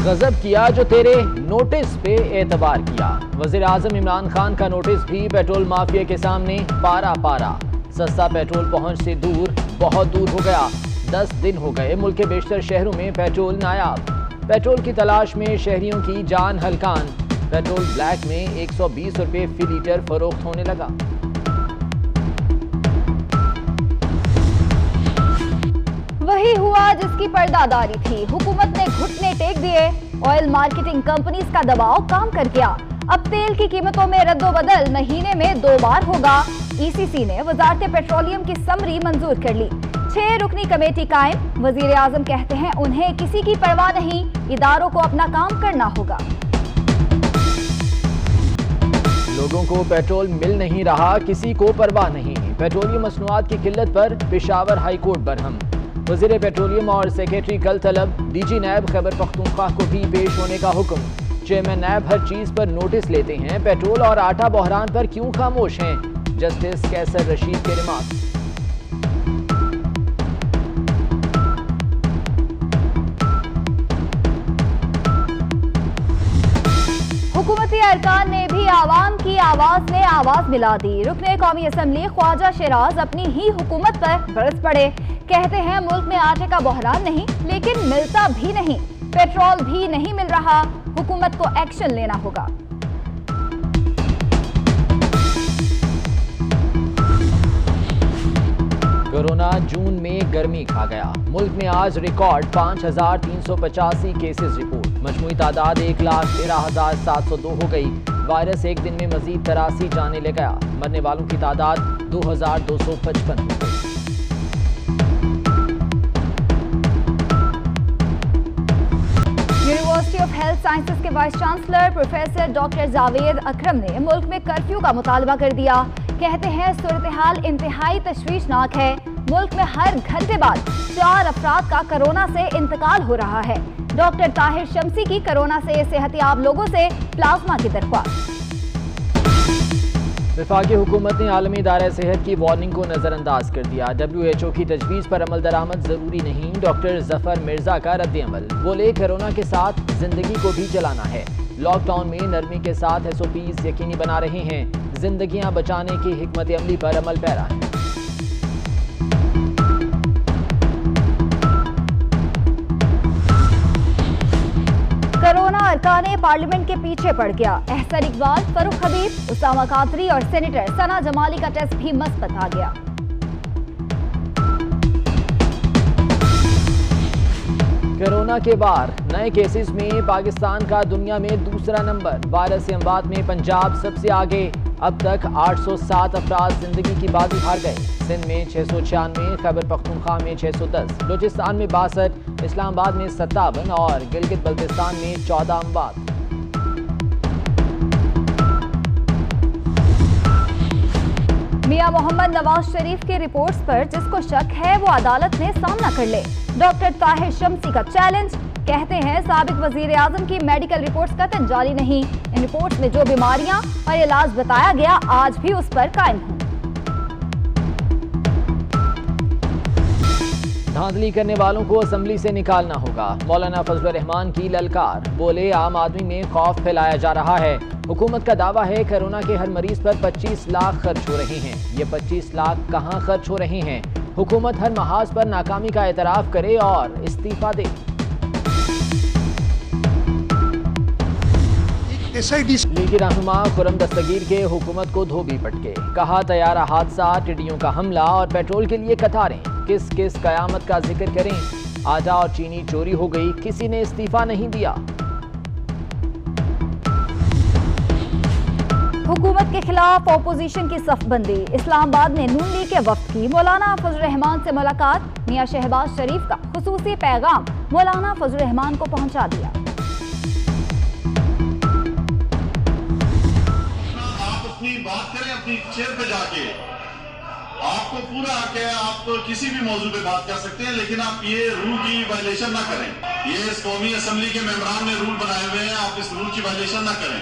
غضب کیا جو تیرے نوٹس پہ اعتبار کیا۔ وزیر اعظم عمران خان کا نوٹس بھی پیٹرول مافیا کے سامنے پارا پارا۔ سستا پیٹرول پہنچ سے دور، بہت دور ہو گیا۔ 10 دن ہو گئے ملک کے بیشتر شہروں میں پیٹرول نایاب۔ پیٹرول کی تلاش میں شہریوں کی جان ہلکان۔ پیٹرول بلیک میں 120 روپے فی لیٹر فروخت ہونے لگا۔ وہی ہوا جس کی پردہ داری تھی۔ حکومت نے گھٹنے ٹیک دیے۔ آئل مارکیٹنگ کمپنیز کا دباؤ کام کر گیا۔ اب تیل کی قیمتوں میں رد و بدل مہینے میں 2 بار ہوگا۔ ای سی سی نے وزارت پیٹرولیم کی سمری منظور کر لی۔ 6 رکنی کمیٹی قائم۔ وزیر اعظم کہتے ہیں انہیں کسی کی پرواہ نہیں، اداروں کو اپنا کام کرنا ہوگا۔ لوگوں کو پیٹرول مل نہیں رہا، کسی کو پرواہ نہیں۔ پیٹرولیم مصنوعات کی قلت پر پشاور ہائی کورٹ برہم۔ وزیر پیٹرولیم اور سیکریٹری کل طلب۔ D G NAB Khyber Pakhtunkhwa کو بھی پیش ہونے کا حکم۔ چیئرمین نیب ہر چیز پر نوٹس لیتے ہیں، پیٹرول اور آٹا بحران پر کیوں خاموش ہیں؟ جسٹس کیسر رشید کے ریمارک۔ حکومتی ارکان نے بھی عوام کی آواز میں آواز ملا دی۔ رکن قومی اسمبلی خواجہ شیراز اپنی ہی حکومت پر برس پڑے۔ کہتے ہیں ملک میں آٹے کا بحران نہیں، لیکن ملتا بھی نہیں، پیٹرول بھی نہیں مل رہا، حکومت کو ایکشن لینا ہوگا۔ کورونا جون میں گرمی کھا گیا۔ ملک میں آج ریکارڈ 5385 کیسز رپورٹ۔ مجموعی تعداد 1,13,702 ہو گئی۔ وائرس ایک دن میں مزید 83 جانیں لے گیا۔ مرنے والوں کی تعداد 2255 ہو گئی۔ یونیورسٹی آف ہیلتھ سائنسز کے vice chancellor professor doctor Javed Akram نے ملک میں کرفیو کا مطالبہ کر دیا۔ کہتے ہیں صورتحال انتہائی تشویشناک ہے۔ ملک میں ہر گھنٹے بعد 4 افراد کا کورونا سے انتقال ہو رہا ہے۔ ڈاکٹر طاہر شمسی کی کورونا سے صحت یاب لوگوں سے پلازما کی درخواست۔ وفاقی حکومت نے عالمی ادارہ صحت کی وارننگ کو نظر انداز کر دیا۔ WHO کی تجویز پر عمل درآمد ضروری نہیں۔ ڈاکٹر ظفر مرزا کا رد عمل۔ بولے کورونا کے ساتھ زندگی کو بھی چلانا ہے۔ لاک ڈاؤن میں نرمی کے ساتھ SOPs یقینی بنا رہے ہیں۔ زندگیاں بچانے کی حکمت عملی پر عمل پیرا ہے۔ کورونا ارکان پارلیمنٹ کے پیچھے پڑ گیا۔ احسن اقبال، فاروق حبیب، اسامہ قادری اور سینیٹر ثنا جمالی کا ٹیسٹ بھی مثبت آ گیا۔ کورونا کے بار نئے کیسز میں پاکستان کا دنیا میں دوسرا نمبر۔ وائرس سے اموات میں پنجاب سب سے آگے۔ اب تک 807 افراد زندگی کی بازی ہار گئے۔ سندھ میں 696، خیبر پختونخوا میں 610، بلوچستان میں 62، اسلام آباد میں 57 اور گلگت بلتستان میں 14 اموات۔ میاں محمد نواز شریف کے رپورٹس پر جس کو شک ہے وہ عدالت میں سامنا کر لے۔ ڈاکٹر طاہر شمسی کا چیلنج۔ کہتے ہیں سابق وزیر اعظم کی میڈیکل رپورٹس قطعاً جعلی نہیں۔ ان رپورٹس میں جو بیماریاں اور علاج بتایا گیا آج بھی اس پر قائم ہوں۔ دھاندلی کرنے والوں کو اسمبلی سے نکالنا ہوگا۔ مولانا فضل الرحمان کی للکار۔ بولے عام آدمی میں خوف پھیلایا جا رہا ہے۔ حکومت کا دعویٰ ہے کورونا کے ہر مریض پر 25 لاکھ خرچ ہو رہے ہیں۔ یہ 25 لاکھ کہاں خرچ ہو رہے ہیں؟ حکومت ہر محاذ پر ناکامی کا اعتراف کرے اور استعفیٰ دے۔ لیگی رہنما خرم دستگیر کے حکومت کو دھوبی پٹکے۔ کہا طیارہ حادثہ، ٹڈیوں کا حملہ اور پیٹرول کے لیے قطاریں۔ کس کس قیامت کا ذکر کریں؟ آٹا اور چینی چوری ہو گئی، کسی نے استعفیٰ نہیں دیا۔ حکومت کے خلاف اپوزیشن کی صف بندی۔ اسلام آباد میں نون لیگ کے وفد کی مولانا فضل الرحمان سے ملاقات۔ میاں شہباز شریف کا خصوصی پیغام مولانا فضل الرحمان کو پہنچا دیا۔ آپ اپنی بات کریں اپنی چیئر پہ جا کے، آپ کو پورا حق ہے، آپ کسی بھی موضوع پہ بات کر سکتے ہیں، لیکن آپ یہ رول کی وائلیشن نہ کریں۔ یہ اس قومی اسمبلی کے ممبران نے رول بنائے ہوئے ہیں، آپ اس رول کی وائلیشن نہ کریں۔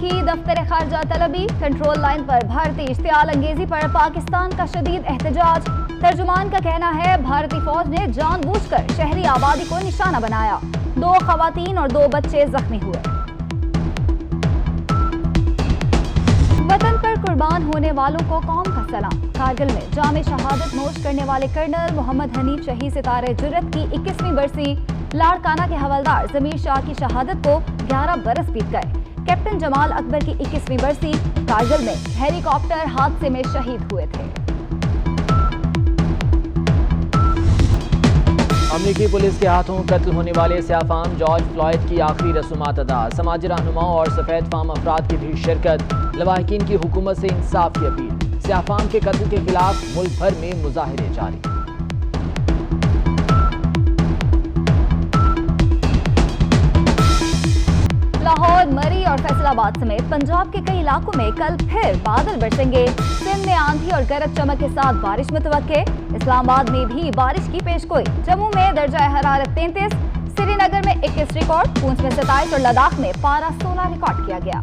کی دفتر خارجہ طلبی، کنٹرول لائن پر بھارتی اشتعال انگیزی پر پاکستان کا شدید احتجاج۔ ترجمان کا کہنا ہے بھارتی فوج نے جان بوجھ کر شہری آبادی کو نشانہ بنایا۔ 2 خواتین اور 2 بچے زخمی ہوئے۔ وطن پر قربان ہونے والوں کو قوم کا سلام۔ کارگل میں جام شہادت نوش کرنے والے کرنل محمد حنیف شہید ستارہ جرت کی 21ویں برسی، لاڑکانہ کے حوالدار ضمیر شاہ کی شہادت کو 11 برس بیت گئے۔ کیپٹن جمال اکبر کی 21ویں برسی کارگل میں ہیلی کاپٹر حادثے میں شہید ہوئے تھے۔ امریکی پولیس کے ہاتھوں قتل ہونے والے سیاہ فام جارج فلائیڈ کی آخری رسومات ادا۔ سماجی رہنماؤں اور سفید فام افراد کی بھی شرکت۔ لواحقین کی حکومت سے انصاف کی اپیل۔ سیاہ فام کے قتل کے خلاف ملک بھر میں مظاہرے جاری۔ لاہور، مری اور فیصل آباد سمیت پنجاب کے کئی علاقوں میں کل پھر بادل برسیں گے۔ سندھ میں آندھی اور گرج چمک کے ساتھ بارش متوقع۔ اسلام آباد میں بھی بارش کی پیشگوئی۔ جموں میں درجہ حرارت 33، سری نگر میں 21 ریکارڈ، پونچھ میں 27 اور لداخ میں پارہ 16 ریکارڈ کیا گیا۔